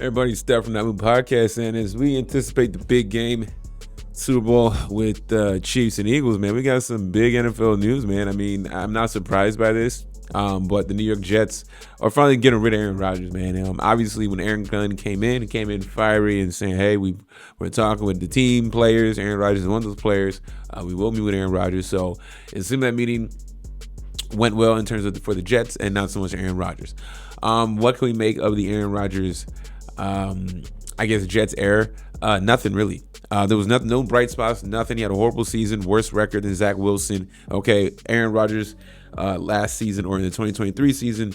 Everybody, Steph from That Move Podcast, and as we anticipate the big game, Super Bowl with Chiefs and Eagles, man, we got some big NFL news, man. I mean, I'm not surprised by this, but the New York Jets are finally getting rid of Aaron Rodgers, man. Obviously, when Aaron Glenn came in, he came in fiery and saying, "Hey, we're talking with the team players. Aaron Rodgers is one of those players. We will meet with Aaron Rodgers." So it seemed that meeting went well in terms of for the Jets and not so much Aaron Rodgers. What can we make of the Aaron Rodgers? I guess Jets error. Nothing really. There was nothing, no bright spots, nothing. He had a horrible season, worse record than Zach Wilson. Okay, Aaron Rodgers last season or in the 2023 season,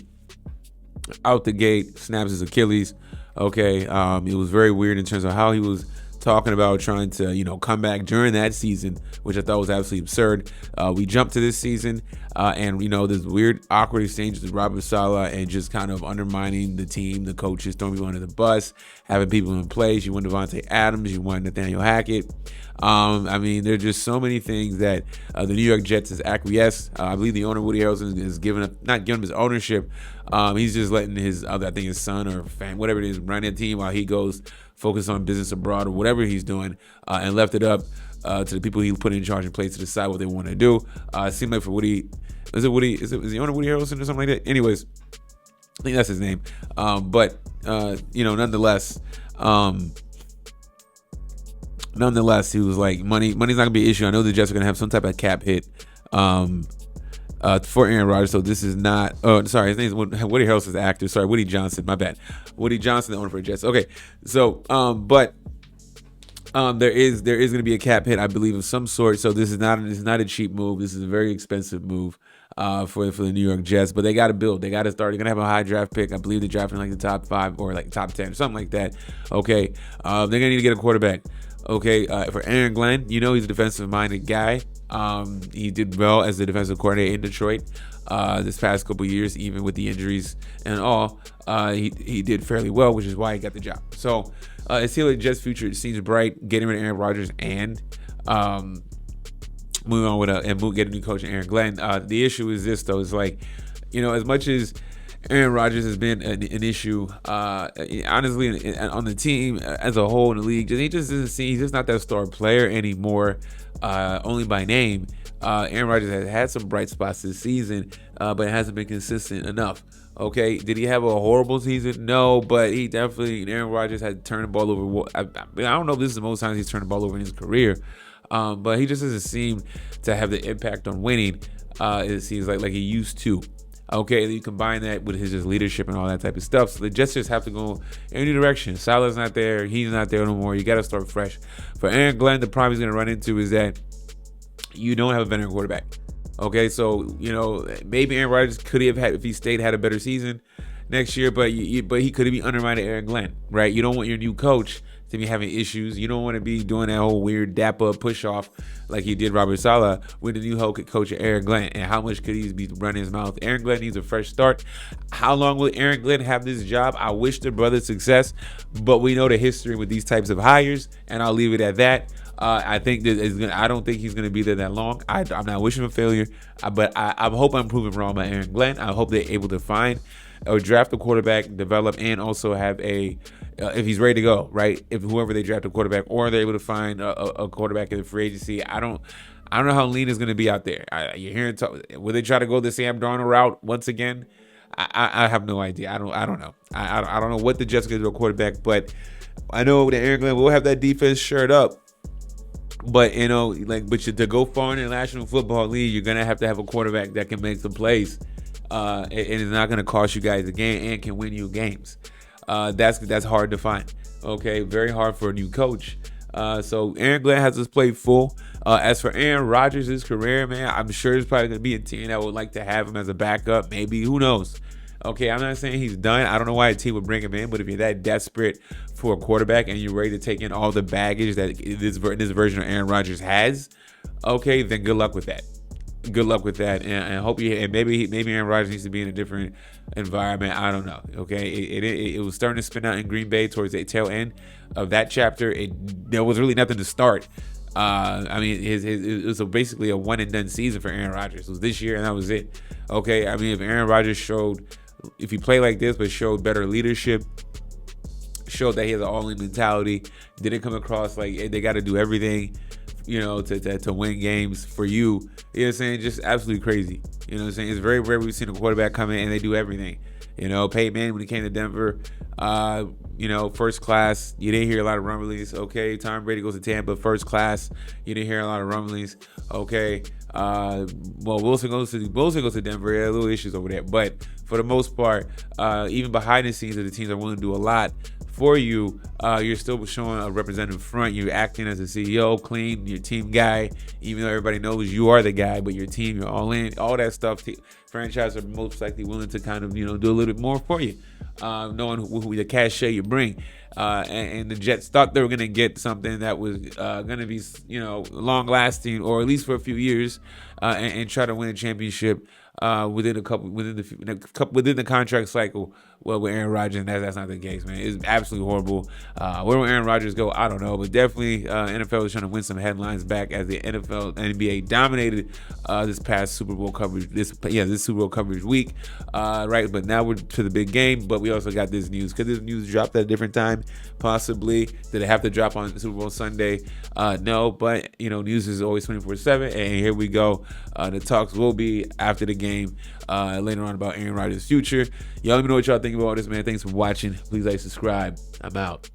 out the gate, snaps his Achilles. Okay, it was very weird in terms of how he was talking about trying to, come back during that season, which I thought was absolutely absurd. We jumped to this season, and this weird, awkward exchanges with Robert Saleh and just kind of undermining the team, the coaches, throwing people under the bus, having people in place. You want Devontae Adams, you want Nathaniel Hackett. There's just so many things that the New York Jets has acquiesced. I believe the owner, Woody Harrelson, is not giving him his ownership. He's just letting his other, I think his son or fan, whatever it is, run the team while he goes focus on business abroad or whatever he's doing, and left it up to the people he put in charge and place to decide what they want to do. It seemed like for Woody, is the owner Woody Harrelson or something like that? Anyways, I think that's his name. Nonetheless, he was like, money's not gonna be an issue. I know the Jets are gonna have some type of cap hit for Aaron Rodgers. So this is not. Oh, sorry, his name is Woody Harrelson's the actor. Sorry, Woody Johnson. My bad. Woody Johnson, the owner for the Jets. Okay, so there is going to be a cap hit, I believe, of some sort. So this is not a cheap move. This is a very expensive move for the New York Jets. But they got to build. They got to start. They're going to have a high draft pick. I believe they're drafting like the top 5 or like top 10 or something like that. Okay, they're going to need to get a quarterback. Okay, for Aaron Glenn, he's a defensive-minded guy. He did well as the defensive coordinator in Detroit this past couple years, even with the injuries and all. He did fairly well, which is why he got the job. So it seems like Jets' future seems bright, getting rid of Aaron Rodgers and moving on with getting a new coach, Aaron Glenn. The issue is this, though, is like, as much as Aaron Rodgers has been an issue, honestly, on the team as a whole in the league. He just doesn't seem, he's just not that star player anymore, only by name. Aaron Rodgers has had some bright spots this season, but it hasn't been consistent enough. Okay, did he have a horrible season? No, but Aaron Rodgers had turned the ball over. I don't know if this is the most times he's turned the ball over in his career, but he just doesn't seem to have the impact on winning. It seems like he used to. Okay, you combine that with his just leadership and all that type of stuff. So the Jets just have to go in a new direction. Salah's not there. He's not there no more. You got to start fresh. For Aaron Glenn, the problem he's going to run into is that you don't have a veteran quarterback. Okay, so, maybe Aaron Rodgers could have had, if he stayed, had a better season next year, but he could have been undermining Aaron Glenn, right? You don't want your new coach to be having issues. You don't want to be doing that whole weird dap-up push-off like he did Robert Saleh with the new coach Aaron Glenn. And how much could he be running his mouth? Aaron Glenn needs a fresh start. How long will Aaron Glenn have this job? I wish the brother success, but we know the history with these types of hires, and I'll leave it at that. I don't think he's going to be there that long. I'm not wishing him failure, but I hope I'm proven wrong by Aaron Glenn. I hope they're able to find or draft a quarterback, develop, and also have if he's ready to go, right? If whoever they draft a quarterback, or they're able to find a quarterback in the free agency. I don't know how lean is going to be out there. You're hearing will they try to go the Sam Darnold route once again? I have no idea. I don't know. I don't know what the Jets are going to do a quarterback, but I know that Aaron Glenn will have that defense shirt up. But to go far in the National Football League, you're gonna have to have a quarterback that can make some plays, and it's not gonna cost you guys a game and can win you games. That's hard to find. Okay, very hard for a new coach. So Aaron Glenn has his plate full. As for Aaron Rodgers' career, man, I'm sure there's probably gonna be a team that would like to have him as a backup. Maybe, who knows? Okay, I'm not saying he's done. I don't know why a team would bring him in, but if you're that desperate for a quarterback and you're ready to take in all the baggage that this version of Aaron Rodgers has, okay, then good luck with that. Good luck with that, and hope maybe Aaron Rodgers needs to be in a different environment. I don't know. Okay, it was starting to spin out in Green Bay towards the tail end of that chapter. There was really nothing to start. It was basically a one and done season for Aaron Rodgers. It was this year and that was it. Okay, if Aaron Rodgers if he played like this but showed better leadership, showed that he has an all-in mentality. Didn't come across like they got to do everything, to win games for you. You know what I'm saying? Just absolutely crazy. You know what I'm saying? It's very rare we've seen a quarterback come in and they do everything. Peyton Manning, when he came to Denver, first class. You didn't hear a lot of rumblings. Okay, Tom Brady goes to Tampa, first class. You didn't hear a lot of rumblings. Okay, Wilson goes to Denver. Yeah, little issues over there, but for the most part, even behind the scenes, the teams are willing to do a lot for you. You're still showing a representative front. You're acting as a CEO, clean, your team guy, even though everybody knows you are the guy, but your team, you're all in, all that stuff. Franchise are most likely willing to kind of, do a little bit more for you, knowing who the cachet you bring. And the Jets thought they were going to get something that was going to be, long lasting, or at least for a few years, and try to win a championship within the contract cycle. Well, with Aaron Rodgers, and that's not the case, man. It's absolutely horrible. Where will Aaron Rodgers go? I don't know, but definitely NFL is trying to win some headlines back as the NFL and NBA dominated this past Super Bowl coverage. This Super Bowl coverage week, right? But now we're to the big game. But we also got this news. Could this news drop at a different time? Possibly. Did it have to drop on Super Bowl Sunday? No, but news is always 24/7, and here we go. The talks will be after the game later on about Aaron Rodgers' future. Y'all let me know what y'all think about this, man. Thanks for watching. Please like, subscribe. I'm out.